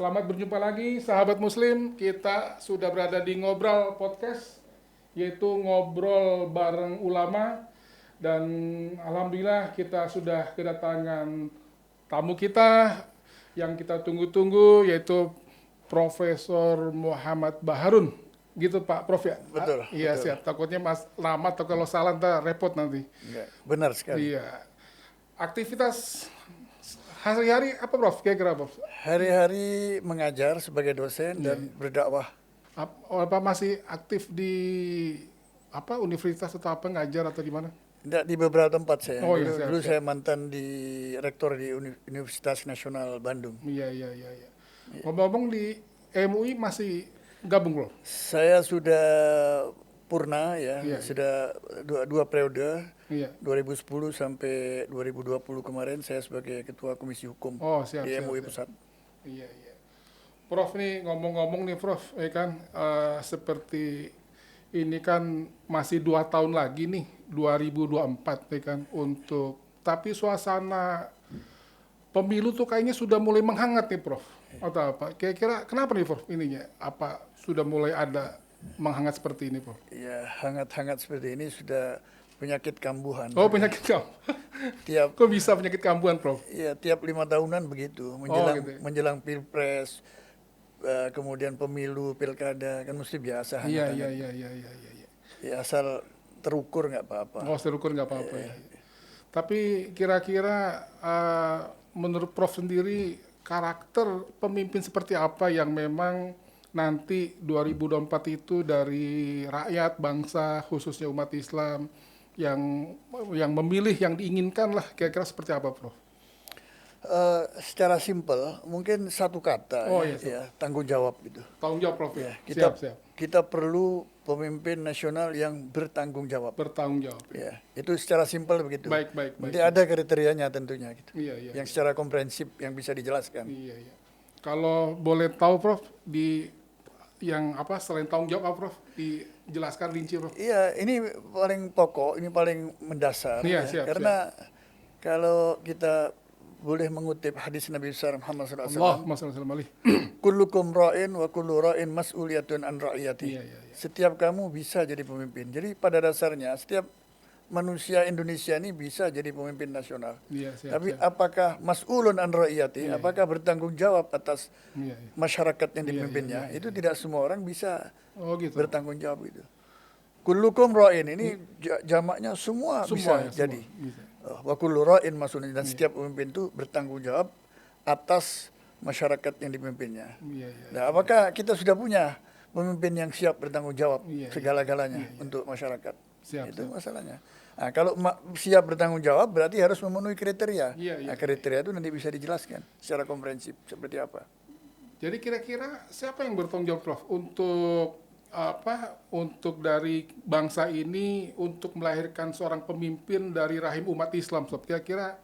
Selamat berjumpa lagi sahabat muslim. Kita sudah berada di Ngobrol Podcast, yaitu ngobrol bareng ulama. Dan alhamdulillah kita sudah kedatangan tamu kita yang kita tunggu-tunggu, yaitu Profesor Muhammad Baharun. Gitu Pak Prof ya? Betul, Iya betul. siap, takutnya mas lama atau kalau salah ntar repot nanti. Enggak, benar sekali. Iya. Aktivitas hari-hari apa Prof? Kira-kira Prof? Hari-hari mengajar sebagai dosen Iya, dan iya. berdakwah. Apa masih aktif di apa universitas atau apa ngajar atau gimana? Tidak di beberapa tempat saya. Oh iya Dulu, siap dulu siap. saya mantan di rektor di Universitas Nasional Bandung. Iya iya iya iya. Ngomong-ngomong di MUI masih gabung loh. Saya sudah purna ya, Iya iya. sudah dua periode. Iya. 2010 sampai 2020 kemarin saya sebagai ketua komisi hukum Oh siap di siap MUI siap. Pusat. Iya iya. Prof nih ngomong-ngomong nih Prof, ya kan seperti ini kan masih 2 tahun lagi nih 2024 ya kan untuk tapi suasana pemilu tuh kayaknya sudah mulai menghangat nih Prof. Atau apa? Kira-kira kenapa nih Prof ininya? Apa sudah mulai ada menghangat seperti ini Prof? Ya, hangat-hangat seperti ini sudah penyakit kambuhan Oh sudah. penyakit kambuh. Tiap Kok bisa penyakit kambuhan Prof? Ya, tiap 5 tahunan begitu, Oh menjelang gitu ya. menjelang pilpres, kemudian pemilu, pilkada, kan mesti biasa Iya iya hangat-hangat. iya iya iya iya. Iya. Ya, asal terukur nggak Oh apa-apa. serukur nggak apa-apa ya. Tapi kira-kira menurut Prof sendiri karakter pemimpin seperti apa yang memang nanti 2024 itu dari rakyat bangsa khususnya umat Islam yang memilih yang diinginkan lah kira-kira seperti apa Prof? Secara simpel, mungkin satu kata Oh ya, iya, ya tanggung jawab gitu. tanggung jawab Prof ya. Ya, Siap kita siap. kita perlu pemimpin nasional yang bertanggung jawab. Bertanggung jawab. Ya, itu secara simpel begitu. Baik baik baik. Nanti ada kriterianya tentunya gitu, Iya iya. yang secara komprehensif yang bisa dijelaskan. Iya iya. Kalau boleh tahu Prof di yang apa selain tanggung jawab apa Prof? Dijelaskan rinci Prof. Iya, ini paling pokok, ini paling mendasar Iya ya. siap siap. Karena kalau kita boleh mengutip hadis Nabi besar Muhammad SAW, Allahumma shalli alaihi. kullukum ra'in wa kullu ra'in mas'uliyatun an ra'iyati. Iya iya iya. Setiap kamu bisa jadi pemimpin. Jadi pada dasarnya setiap manusia Indonesia ini bisa jadi pemimpin nasional. Iya siap Tapi siap. apakah mas'ulun an Iya, ra'iyati, apakah bertanggung jawab atas Iya iya. masyarakat yang Iya, iya, dipimpinnya? iya, Itu iya. tidak semua orang bisa Oh gitu. bertanggung jawab itu. Kullukum ra'in ini jamaknya semua Semua bisa ya, jadi. semua bisa. Wa kullu ra'in maksudnya, dan Iya. setiap pemimpin itu bertanggung jawab atas masyarakat yang dipimpinnya. Iya iya. Nah, apakah kita sudah punya pemimpin yang siap bertanggung jawab Iya, iya. segala-galanya Iya, iya. untuk masyarakat? Siap Itu siap. masalahnya. Nah, kalau siap bertanggung jawab berarti harus memenuhi kriteria. Iya iya. Nah, kriteria itu nanti bisa dijelaskan secara komprehensif seperti apa. Jadi kira-kira siapa yang bertanggung jawab Prof untuk apa untuk dari bangsa ini untuk melahirkan seorang pemimpin dari rahim umat Islam Prof? Kira-kira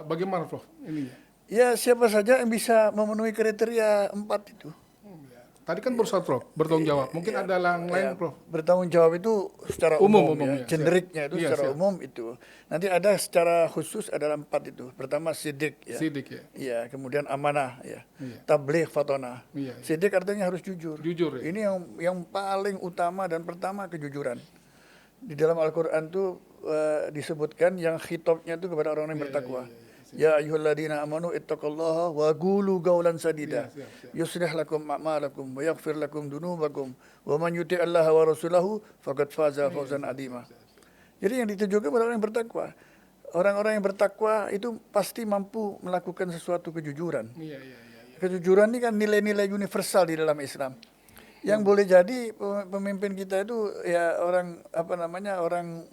bagaimana Prof ininya? Ya, siapa saja yang bisa memenuhi kriteria 4 itu. Ya. Tadi kan baru satu Prof bertanggung jawab. Mungkin ada yang lain Ya, Prof. bertanggung jawab itu secara Umum, umum, ya, ya. siap. Generiknya itu Iya, secara siap. umum itu. Nanti ada secara khusus adalah 4 itu. Pertama sidik ya. Sidik ya. Iya, kemudian amanah ya. Iya. Tabligh fatona. Iya, iya. Sidik artinya harus jujur. Jujur ya. Ini yang paling utama dan pertama kejujuran. Di dalam Al-Qur'an tuh disebutkan yang khitabnya itu kepada orang yang Iya, bertakwa. iya, iya, iya. Ya ayyuhalladzina amanu ittaqullaha wa qulu qawlan sadida. Iya, siap, siap. Yuslih lakum a'malakum wa yaghfir lakum dunubakum wa man yuti'allaha wa rasulahu faqad faza fawzan adima. Jadi yang ditujukan kepada orang yang bertakwa. Orang-orang yang bertakwa itu pasti mampu melakukan sesuatu kejujuran. Iya iya iya. Iya. Kejujuran ini kan nilai-nilai universal di dalam Islam. Yang boleh jadi pemimpin kita itu ya orang apa namanya orang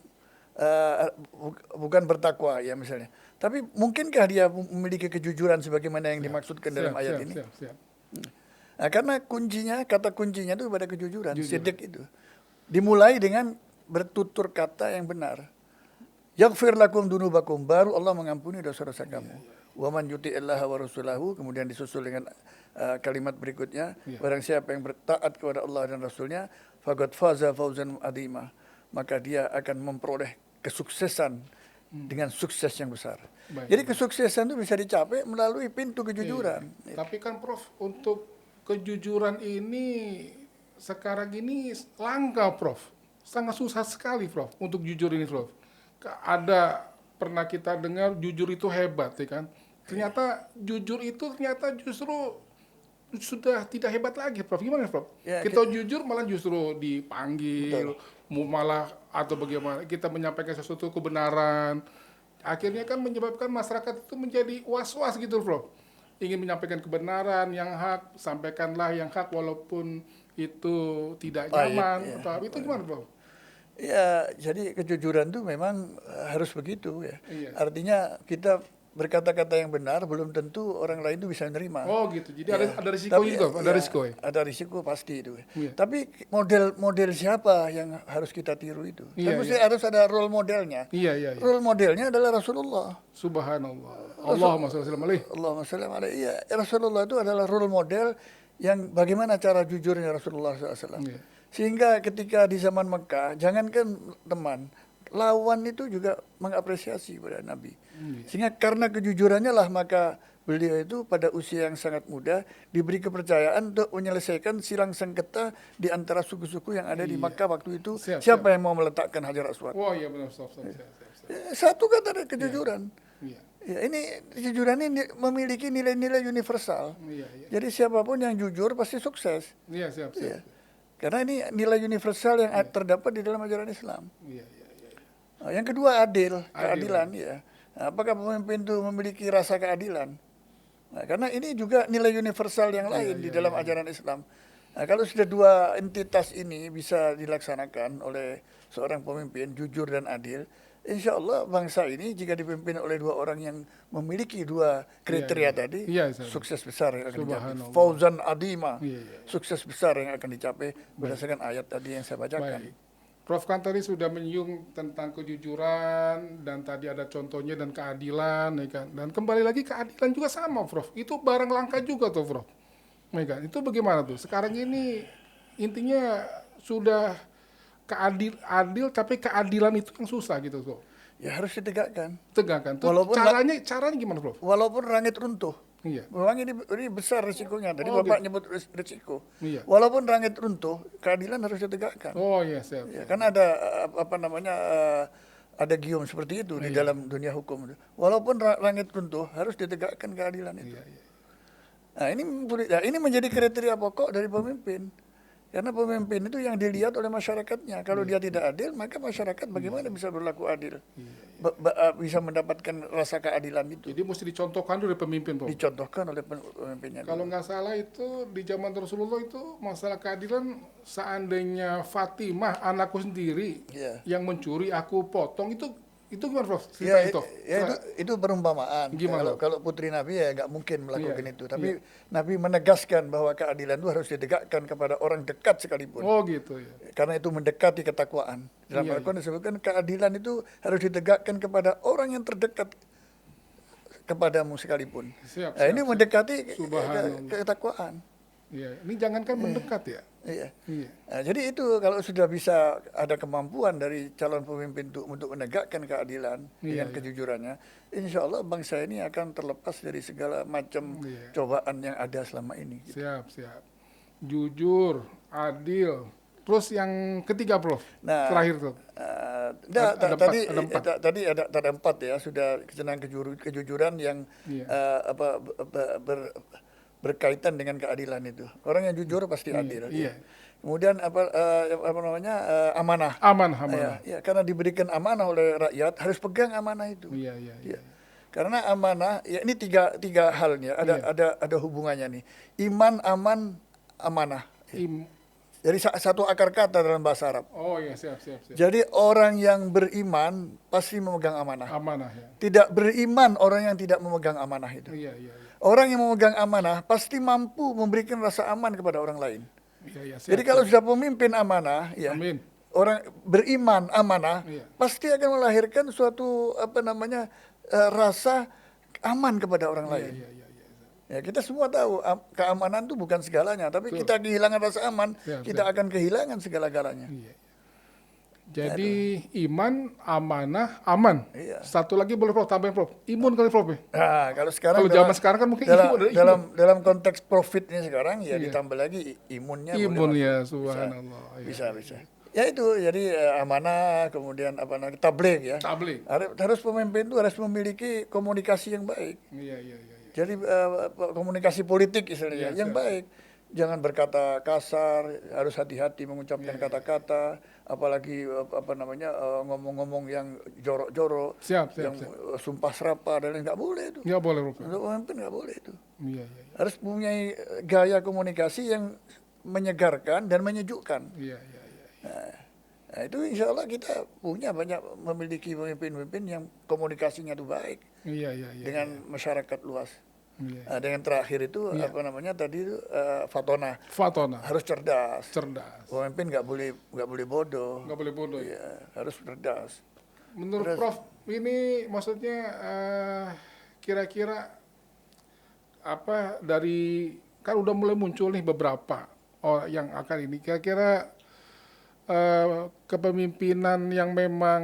bukan bertakwa ya misalnya. Tapi mungkinkah dia memiliki kejujuran sebagaimana yang dimaksudkan dalam ayat ini? Siap siap. Nah, karena kata kuncinya itu pada kejujuran, Jujur. sidik itu. Dimulai dengan bertutur kata yang benar. Yaghfir lakum dunubakum, baru Allah mengampuni dosa-dosa kamu. Wa man yuti'illaha wa rasulahu, kemudian disusul dengan kalimat berikutnya, Iya. barang siapa yang bertaat kepada Allah dan Rasulnya, faqad faza fawzan adima, maka dia akan memperoleh kesuksesan dengan sukses yang besar. Baik. Jadi kesuksesan itu bisa dicapai melalui pintu kejujuran. Iya. Tapi kan Prof, untuk kejujuran ini sekarang ini langka Prof. Sangat susah sekali Prof untuk jujur ini Prof. Ada pernah kita dengar jujur itu hebat ya kan. Ternyata jujur itu ternyata justru sudah tidak hebat lagi Prof. Gimana Prof? Ya, kita jujur malah justru dipanggil, malah atau bagaimana kita menyampaikan sesuatu kebenaran. Akhirnya kan menyebabkan masyarakat itu menjadi was-was gitu Prof. Ingin menyampaikan kebenaran yang hak, sampaikanlah yang hak walaupun itu tidak nyaman. Itu gimana Prof? Ya, jadi kejujuran itu memang harus begitu ya. Iya. Artinya kita berkata-kata yang benar belum tentu orang lain itu bisa menerima. Oh gitu. Jadi ada risiko Tapi juga, ada risiko ya. Ada risiko pasti itu. Iya. Tapi model siapa yang harus kita tiru itu? Iya, Tapi harus ada role modelnya. Iya. Role modelnya adalah Rasulullah. Subhanallah. Allahumma shalli alaihi. Allahumma shalli alaihi. Iya, Rasulullah itu adalah role model yang bagaimana cara jujurnya Rasulullah SAW. Iya. Sehingga ketika di zaman Mekah, jangankan teman, lawan itu juga mengapresiasi pada Nabi. Sehingga karena kejujurannya lah maka beliau itu pada usia yang sangat muda diberi kepercayaan untuk menyelesaikan silang sengketa di antara suku-suku yang ada di Makkah waktu itu. Siapa yang mau meletakkan Hajar Aswad? Oh iya benar. Stop. Satu kata ada kejujuran. Iya. Ya, ini kejujuran ini memiliki nilai-nilai universal. Iya. Jadi siapapun yang jujur pasti sukses. Iya, siap. Ya. Karena ini nilai universal yang terdapat di dalam ajaran Islam. Iya. Nah, yang kedua keadilan ya. Nah, apakah pemimpin itu memiliki rasa keadilan? Nah, karena ini juga nilai universal yang lain di dalam ajaran Islam. Nah, kalau sudah dua entitas ini bisa dilaksanakan oleh seorang pemimpin jujur dan adil, insya Allah bangsa ini jika dipimpin oleh dua orang yang memiliki dua kriteria tadi, sukses besar yang akan dicapai. Fauzan adima, sukses besar yang akan dicapai berdasarkan ayat tadi yang saya bacakan. Baik. Prof kan tadi sudah menyinggung tentang kejujuran dan tadi ada contohnya dan keadilan, ya kan? Dan kembali lagi keadilan juga sama, Prof. Itu barang langka juga tuh, Prof. Ya kan? Itu bagaimana tuh? Sekarang ini intinya sudah adil, tapi keadilan itu yang susah gitu, Prof. Ya harus ditegakkan. Tegakkan. Caranya gimana, Prof? Walaupun langit runtuh. Iya. Memang ini besar risikonya. Tadi Bapak nyebut risiko. Iya. Walaupun langit runtuh, keadilan harus ditegakkan. Oh iya, siap. Ya, kan ada ada gium seperti itu di dalam dunia hukum. Walaupun langit runtuh, harus ditegakkan keadilan itu. Iya. Nah, ini menjadi kriteria pokok dari pemimpin. Karena pemimpin itu yang dilihat oleh masyarakatnya. Kalau dia tidak adil, maka masyarakat bagaimana bisa berlaku adil? Bisa mendapatkan rasa keadilan itu. Jadi mesti dicontohkan dulu oleh pemimpin, Prof. Dicontohkan oleh pemimpinnya. Kalau nggak salah itu di zaman Rasulullah itu masalah keadilan, seandainya Fatimah anakku sendiri yang mencuri aku potong, itu gimana, Prof? Itu perumpamaan. Gimana? Kalau putri Nabi ya nggak mungkin melakukan itu. Tapi Nabi menegaskan bahwa keadilan itu harus ditegakkan kepada orang dekat sekalipun. Oh gitu ya. Karena itu mendekati ketakwaan. Dalam Al-Quran disebutkan keadilan itu harus ditegakkan kepada orang yang terdekat kepadamu sekalipun. Ini mendekati ketakwaan. Iya, ini jangankan mendekat ya. Iya. Nah, jadi itu kalau sudah bisa ada kemampuan dari calon pemimpin untuk menegakkan keadilan dengan kejujurannya, insya Allah bangsa ini akan terlepas dari segala macam cobaan yang ada selama ini. Gitu. Siap. Jujur, adil. Terus yang ketiga, Prof. Nah, terakhir tuh. Tadi ada 4 ya, sudah tentang kejujuran yang berkaitan dengan keadilan itu. Orang yang jujur pasti adil. Iya. Kemudian amanah. Amanah. Ya, karena diberikan amanah oleh rakyat harus pegang amanah itu. Iya. Karena amanah, ya ini tiga halnya. Ada hubungannya nih. Iman, aman, amanah. Jadi satu akar kata dalam bahasa Arab. Oh iya, siap. Jadi orang yang beriman pasti memegang amanah. Amanah ya. Tidak beriman orang yang tidak memegang amanah itu. Iya. Orang yang memegang amanah pasti mampu memberikan rasa aman kepada orang lain. Iya, jadi kalau sudah pemimpin amanah, ya, Amin. orang beriman amanah, pasti akan melahirkan suatu rasa aman kepada orang lain. Iya. Ya, kita semua tahu keamanan itu bukan segalanya, tapi kita kehilangan rasa aman, kita akan kehilangan segala-galanya. Iya. Jadi iman, amanah, aman. Iya. Satu lagi boleh Prof, tambahin Prof. Imun kali Prof ya? Nah, kalau sekarang Kalau zaman sekarang kan mungkin dalam, imun ada dalam imun. dalam konteks profitnya sekarang ya Iya. ditambah lagi imunnya boleh Imun masuk. ya, Bisa, subhanallah. Iya, bisa, iya, bisa. iya. Ya itu, jadi amanah, kemudian apa namanya, tabligh ya. Tabligh. Harus pemimpin itu harus memiliki komunikasi yang baik. Iya, iya, iya. Iya. Jadi komunikasi politik istilahnya Iya, yang siap, baik. Jangan berkata kasar, harus hati-hati mengucapkan kata-kata, apalagi apa namanya ngomong-ngomong yang jorok-jorok, Siap, siap, yang siap. Sumpah serapah dan lain nggak boleh itu. Nggak boleh Prof. Untuk pemimpin nggak boleh itu. Iya, iya, iya. Harus punya gaya komunikasi yang menyegarkan dan menyejukkan. Iya, iya, iya. Nah, itu insya Allah kita punya banyak memiliki pemimpin-pemimpin yang komunikasinya itu baik Iya, iya, iya. dengan masyarakat luas. Iya. Nah, dengan terakhir itu apa namanya tadi itu fatona Fatona, harus cerdas. cerdas. Pemimpin nggak boleh bodoh. Nggak boleh bodoh ya. Ya, harus cerdas. Menurut Prof, ini maksudnya kira-kira apa dari kan udah mulai muncul nih beberapa yang akan ini kira-kira kepemimpinan yang memang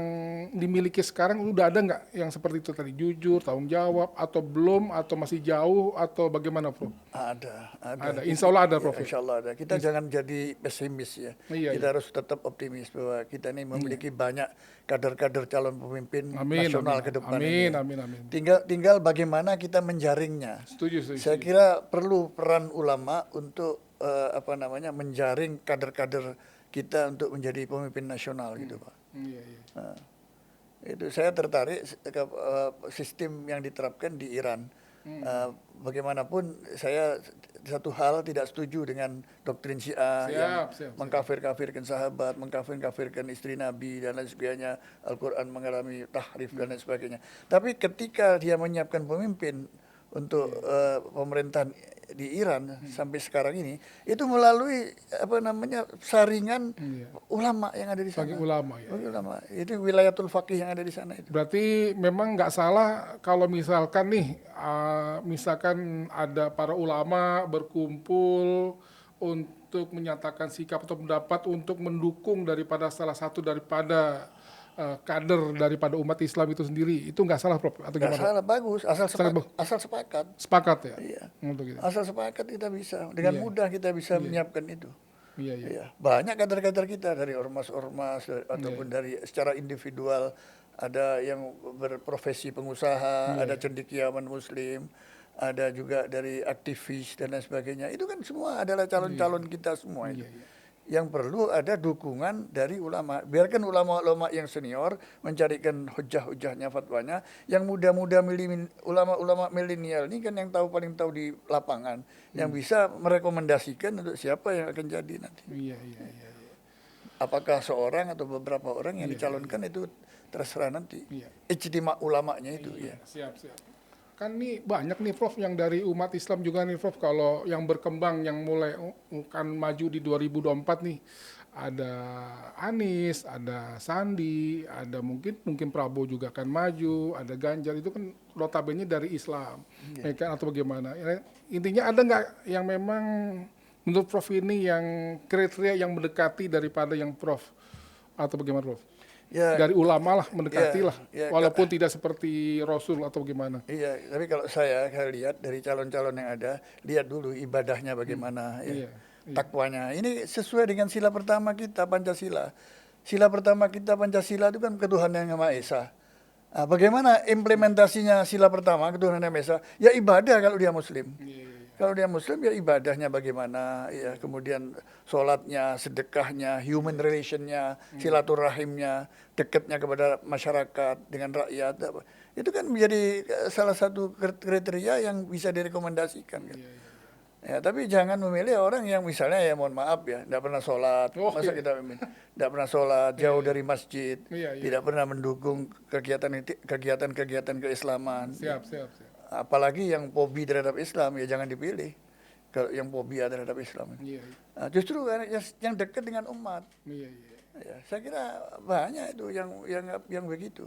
dimiliki sekarang udah ada nggak yang seperti itu tadi, jujur, tanggung jawab, atau belum, atau masih jauh, atau bagaimana Prof? Ada. Insya Allah ada Prof. Ya, insya Allah ada. Kita jangan jadi pesimis ya. Iya, Kita harus tetap optimis bahwa kita ini memiliki banyak kader-kader calon pemimpin Amin, nasional amin, ke depan amin, ini. amin, amin. Tinggal bagaimana kita menjaringnya. Setuju, setuju. Saya kira perlu peran ulama untuk apa namanya menjaring kader-kader kita untuk menjadi pemimpin nasional gitu Pak. Iya, iya. Nah, itu saya tertarik ke sistem yang diterapkan di Iran. Bagaimanapun saya satu hal tidak setuju dengan doktrin Syiah yang mengkafir-kafirkan sahabat, mengkafir-kafirkan istri Nabi dan lain sebagainya. Al-Quran mengalami tahrif dan lain sebagainya. Tapi ketika dia menyiapkan pemimpin untuk pemerintahan di Iran sampai sekarang ini itu melalui apa namanya saringan ulama yang ada di sana. Ulama ya. Ulama. Itu wilayatul faqih yang ada di sana itu. Berarti memang nggak salah kalau misalkan nih misalkan ada para ulama berkumpul untuk menyatakan sikap atau pendapat untuk mendukung daripada salah satu daripada kader daripada umat Islam itu sendiri, itu nggak salah Prof? Atau Nggak gimana? salah, bagus, asal sepakat. Sepakat ya? Iya. Untuk gitu. Asal sepakat kita bisa, dengan mudah kita bisa menyiapkan itu. Iya, iya. Iya. Banyak kader-kader kita dari ormas-ormas ataupun dari secara individual, ada yang berprofesi pengusaha, ada cendekiawan muslim, ada juga dari aktivis dan lain sebagainya. Itu kan semua adalah calon-calon kita semua itu. Yang perlu ada dukungan dari ulama. Biarkan ulama-ulama yang senior mencarikan hujah-hujahnya, fatwanya. Yang muda-muda ulama-ulama milenial ini kan yang paling tahu di lapangan, yang bisa merekomendasikan untuk siapa yang akan jadi nanti. Iya. Apakah seorang atau beberapa orang yang dicalonkan itu terserah nanti. Ijtima ulamanya itu. Siap. Kan nih banyak nih Prof yang dari umat Islam juga nih Prof, kalau yang berkembang yang mulai akan maju di 2024 nih, ada Anies, ada Sandi, ada mungkin Prabowo juga akan maju, ada Ganjar, itu kan notabene dari Islam, ya kan, atau bagaimana? Intinya ada nggak yang memang menurut Prof ini yang kriteria yang mendekati daripada yang Prof, atau bagaimana Prof? Ya, dari ulama lah mendekati lah, walaupun tidak seperti Rasul atau gimana. Iya, tapi kalau saya lihat dari calon-calon yang ada, lihat dulu ibadahnya bagaimana, takwanya. Ini sesuai dengan sila pertama kita, Pancasila. Sila pertama kita Pancasila itu kan ketuhanan yang Maha Esa. Nah, bagaimana implementasinya sila pertama ketuhanan yang Maha Esa? Ya ibadah kalau dia Muslim. Kalau dia Muslim ya ibadahnya bagaimana, ya kemudian sholatnya, sedekahnya, human relationnya, silaturahimnya, dekatnya kepada masyarakat dengan rakyat, itu kan menjadi salah satu kriteria yang bisa direkomendasikan. Kan? Ya, tapi jangan memilih orang yang misalnya ya mohon maaf ya, tidak pernah sholat, masa kita tidak pernah sholat, jauh dari masjid, tidak pernah mendukung kegiatan keislaman. Siap. Apalagi yang fobi terhadap Islam ya jangan dipilih. Kalau yang fobi terhadap Islam. Nah, justru yang dekat dengan umat. Ya, saya kira banyak itu yang begitu.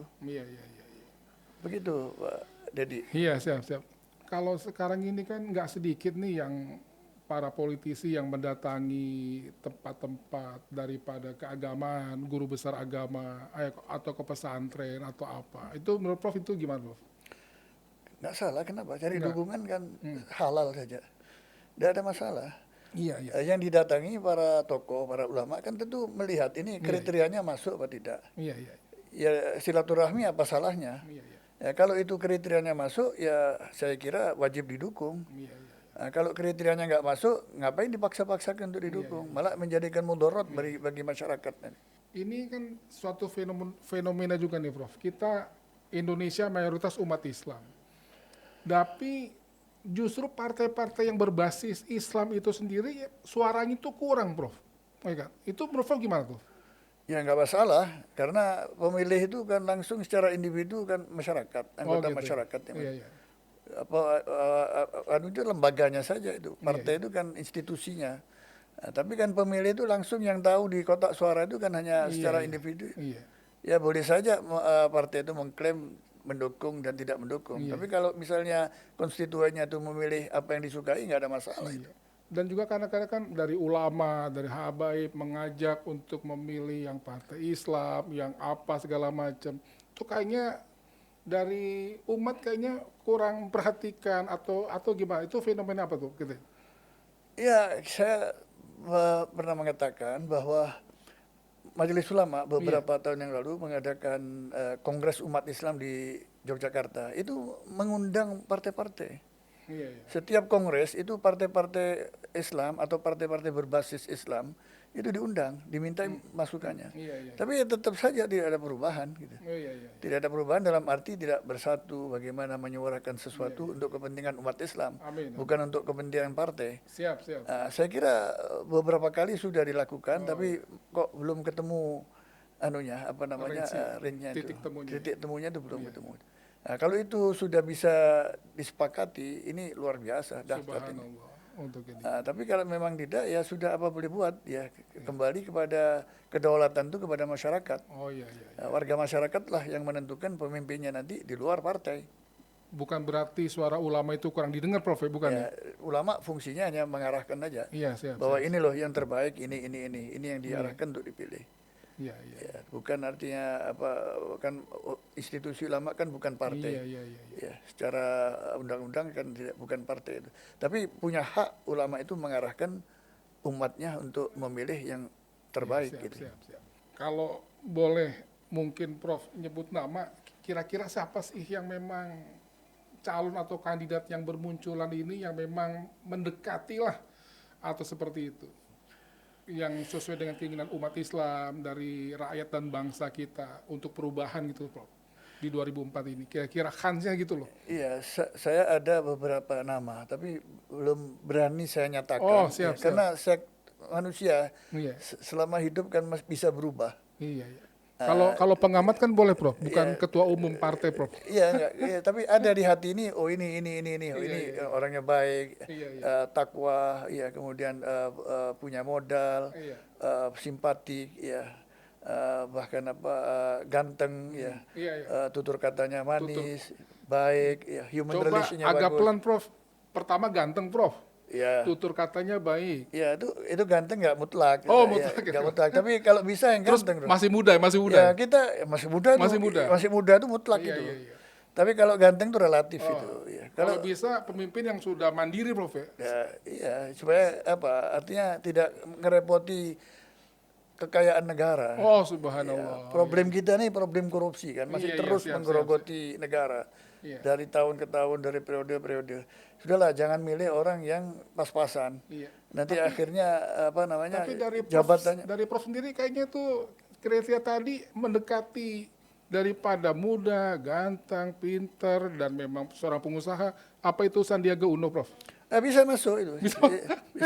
Begitu Pak Dedi. Iya, siap. Kalau sekarang ini kan nggak sedikit nih yang para politisi yang mendatangi tempat-tempat daripada keagamaan, guru besar agama, atau ke pesantren atau apa. Itu menurut Prof itu gimana, Prof? Nggak salah, kenapa? Cari Nggak. dukungan kan halal saja. Nggak ada masalah. Iya, iya. Yang didatangi para tokoh, para ulama kan tentu melihat ini kriterianya masuk apa tidak. Iya, iya. Ya silaturahmi apa salahnya? Iya, iya. Ya kalau itu kriterianya masuk, ya saya kira wajib didukung. Iya, iya. Nah, kalau kriterianya nggak masuk, ngapain dipaksa-paksakan untuk didukung? Malah menjadikan mudorot bagi masyarakat. Ini kan suatu fenomena juga nih, Prof. Kita Indonesia mayoritas umat Islam. Tapi justru partai-partai yang berbasis Islam itu sendiri suaranya itu kurang, Prof. Ya kan? Itu Prof gimana tuh? Ya nggak masalah, karena pemilih itu kan langsung secara individu kan masyarakat, anggota gitu. masyarakat. Iya, iya. Itu lembaganya saja itu, partai itu kan institusinya. Nah, tapi kan pemilih itu langsung yang tahu di kotak suara itu kan hanya secara individu. Iya. Ya boleh saja partai itu mengklaim mendukung dan tidak mendukung. Tapi kalau misalnya konstituennya itu memilih apa yang disukai, nggak ada masalah. Iya. Dan juga kadang-kadang kan dari ulama, dari habaib mengajak untuk memilih yang partai Islam, yang apa segala macam. Itu kayaknya dari umat kayaknya kurang perhatikan atau gimana? Itu fenomena apa tuh? Gitu. Ya, saya pernah mengatakan bahwa Majelis Ulama beberapa tahun yang lalu mengadakan Kongres Umat Islam di Yogyakarta. Itu mengundang partai-partai. Iya, iya. Setiap kongres itu partai-partai Islam atau partai-partai berbasis Islam itu diundang, diminta masukannya. Iya, iya. Tapi ya tetap saja tidak ada perubahan. Gitu. Oh, iya, iya. Tidak ada perubahan dalam arti tidak bersatu bagaimana menyuarakan sesuatu untuk kepentingan umat Islam, Amin. bukan untuk kepentingan partai. Siap, siap. Saya kira beberapa kali sudah dilakukan, tapi kok belum ketemu range-nya itu. Titik temunya itu belum ketemu. Nah, kalau itu sudah bisa disepakati, ini luar biasa dahsyat ini. Subhanallah. Untuk ini. Tapi kalau memang tidak, ya sudah apa boleh buat, ya kembali kepada kedaulatan itu kepada masyarakat. Oh iya, iya. Warga masyarakat lah yang menentukan pemimpinnya nanti di luar partai. Bukan berarti suara ulama itu kurang didengar, Prof, bukan ya? Ulama fungsinya hanya mengarahkan aja. Iya, siap. Bahwa ini loh yang terbaik, ini yang diarahkan untuk dipilih. Iya, iya. Ya, bukan artinya kan institusi ulama kan bukan partai. Iya. Ya, secara undang-undang kan bukan partai itu. Tapi punya hak ulama itu mengarahkan umatnya untuk memilih yang terbaik. Siap. Kalau boleh mungkin Prof nyebut nama, kira-kira siapa sih yang memang calon atau kandidat yang bermunculan ini yang memang mendekati lah atau seperti itu? Yang sesuai dengan keinginan umat Islam dari rakyat dan bangsa kita untuk perubahan gitu, Prof, di 2004 ini. Kira-kira kansnya gitu loh. Iya, saya ada beberapa nama, tapi belum berani saya nyatakan. Oh, siap. Karena saya manusia selama hidup kan bisa berubah. Iya. Kalau pengamat kan boleh, Prof, bukan ketua umum partai, Prof. Iya, tapi ada di hati ini, ini orangnya baik, takwa, kemudian punya modal, simpatik, bahkan ganteng, tutur katanya manis, baik, human relation-nya bagus. Coba agak pelan, Prof. Pertama ganteng, Prof. Ya. Tutur katanya baik. Ya itu ganteng nggak mutlak. Oh, mutlak. Nggak mutlak. Tapi kalau bisa yang ganteng. Terus masih muda. Ya kita masih muda itu mutlak gitu. Iya. Tapi kalau ganteng itu relatif itu. Ya. Kalau bisa pemimpin yang sudah mandiri, Prof. Iya, supaya artinya tidak ngerepoti kekayaan negara. Oh, subhanallah. Problem kita nih problem korupsi kan, masih terus menggerogoti negara. Dari tahun ke tahun, dari periode-periode. Sudahlah, jangan milih orang yang pas-pasan. Nanti akhirnya tapi jabatannya. Dari Prof sendiri kayaknya tuh kriteria tadi mendekati daripada muda, ganteng, pinter, dan memang seorang pengusaha. Apa itu Sandiaga Uno, Prof? Bisa masuk itu. Bisa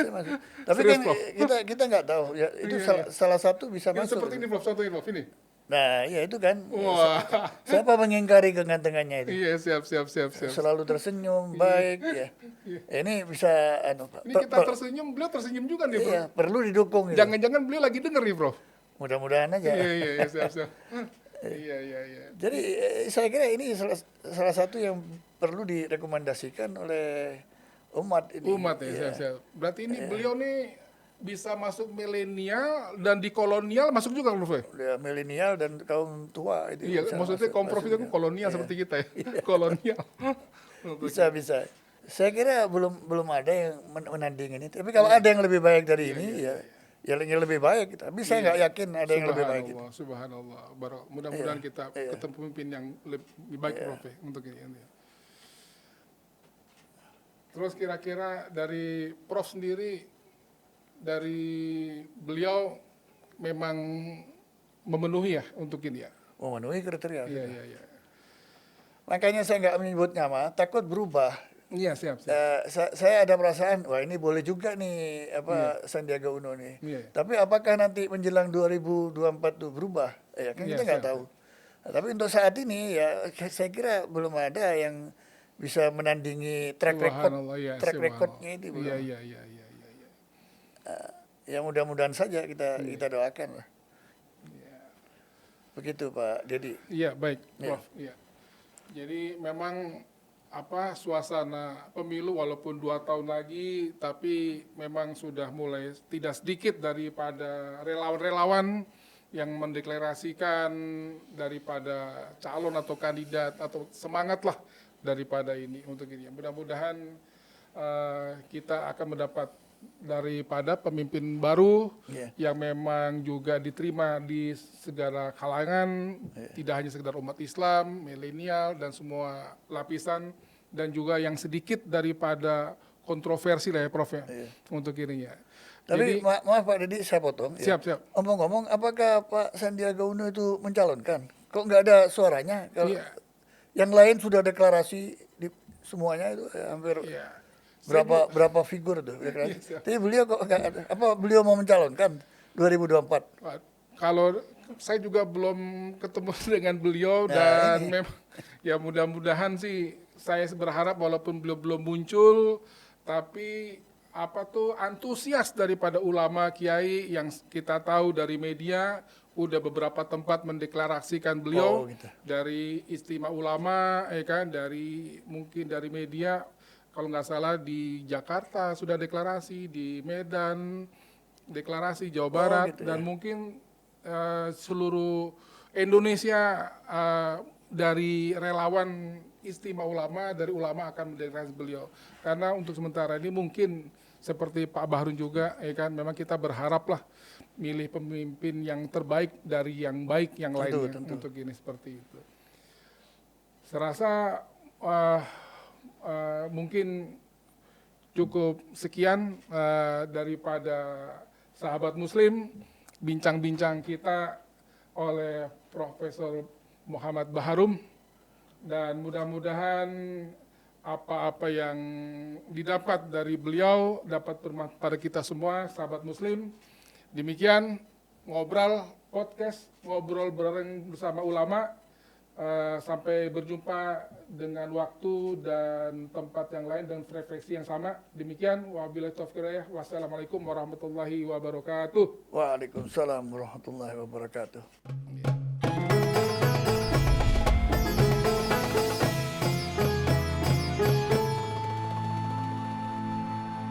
masuk. Tapi serius, kan kita nggak tahu. Ya, itu salah satu bisa masuk. Seperti ini, Prof. Contohnya, Prof. Ini. Nah, ya itu kan. Wah. Siapa mengingkari kegantengannya itu? Iya, siap. Selalu tersenyum, baik, ya. Ini bisa, Ini kita tersenyum, beliau tersenyum juga nih, Prof. Iya, perlu didukung. Jangan-jangan beliau lagi denger nih, Prof. Mudah-mudahan aja. Iya, siap. Iya. Jadi, saya kira ini salah satu yang perlu direkomendasikan oleh umat ini. Umat ya, Iya. siap-siap. Berarti ini beliau nih bisa masuk milenial dan di kolonial masuk juga Prof. ya? Udah milenial dan kaum tua itu Iya, bisa maksudnya kaum Prof itu kan juga. kolonial Iya. seperti kita ya. Kolonial. Bisa. Saya kira belum ada yang menanding ini. Tapi kalau ada yang lebih baik dari ini ya yang lebih baik. Tapi saya nggak yakin ada yang lebih baik. Subhanallah. Mudah-mudahan kita ketemu pemimpin yang lebih baik Prof ya, untuk ini. Terus kira-kira dari Prof sendiri, dari beliau memang memenuhi ya untuk ini ya? Memenuhi kriteria. Iya. Makanya saya nggak menyebut nama, takut berubah. Iya, siap. Saya ada perasaan, wah ini boleh juga nih Sandiaga Uno nih. Iya. Tapi apakah nanti menjelang 2024 itu berubah? Ya kan kita nggak tahu. Nah, tapi untuk saat ini ya saya kira belum ada yang bisa menandingi track recordnya itu belum. Iya. Ya mudah-mudahan saja kita doakan lah. Begitu Pak Dedi. Iya, baik Prof. Iya. Jadi memang suasana pemilu walaupun 2 tahun lagi, tapi memang sudah mulai tidak sedikit daripada relawan-relawan yang mendeklarasikan daripada calon atau kandidat atau semangatlah daripada ini untuk ini. Mudah-mudahan kita akan mendapat daripada pemimpin baru yang memang juga diterima di segala kalangan, tidak hanya sekedar umat Islam, milenial dan semua lapisan, dan juga yang sedikit daripada kontroversi lah ya Prof ya, untuk ini ya. Tapi maaf Pak Dedi, saya potong. Siap. Ngomong-ngomong, apakah Pak Sandiaga Uno itu mencalonkan? Kok nggak ada suaranya? Kalau yang lain sudah deklarasi semuanya itu hampir berapa figur tuh deklarasi. Tapi beliau kok nggak ada? Apa beliau mau mencalonkan 2024? Kalau saya juga belum ketemu dengan beliau dan memang ya mudah-mudahan sih saya berharap walaupun beliau belum muncul, tapi antusias daripada ulama kiai yang kita tahu dari media udah beberapa tempat mendeklarasikan beliau dari istimewa ulama, mungkin dari media. Kalau nggak salah di Jakarta sudah deklarasi, di Medan deklarasi, Jawa Barat, dan mungkin seluruh Indonesia dari relawan istimewa ulama, dari ulama akan mendeklarasi beliau. Karena untuk sementara ini mungkin seperti Pak Bahrun juga, memang kita berharaplah milih pemimpin yang terbaik dari yang baik yang lainnya untuk ini seperti itu. Serasa mungkin cukup sekian daripada sahabat Muslim, bincang-bincang kita oleh Profesor Muhammad Baharum, dan mudah-mudahan apa-apa yang didapat dari beliau dapat bermanfaat pada kita semua, sahabat Muslim. Demikian ngobrol bareng bersama ulama. Sampai berjumpa dengan waktu dan tempat yang lain dan frekuensi yang sama. Demikian, wabillahi taufiq wal hidayah. Wassalamualaikum warahmatullahi wabarakatuh. Waalaikumsalam warahmatullahi wabarakatuh.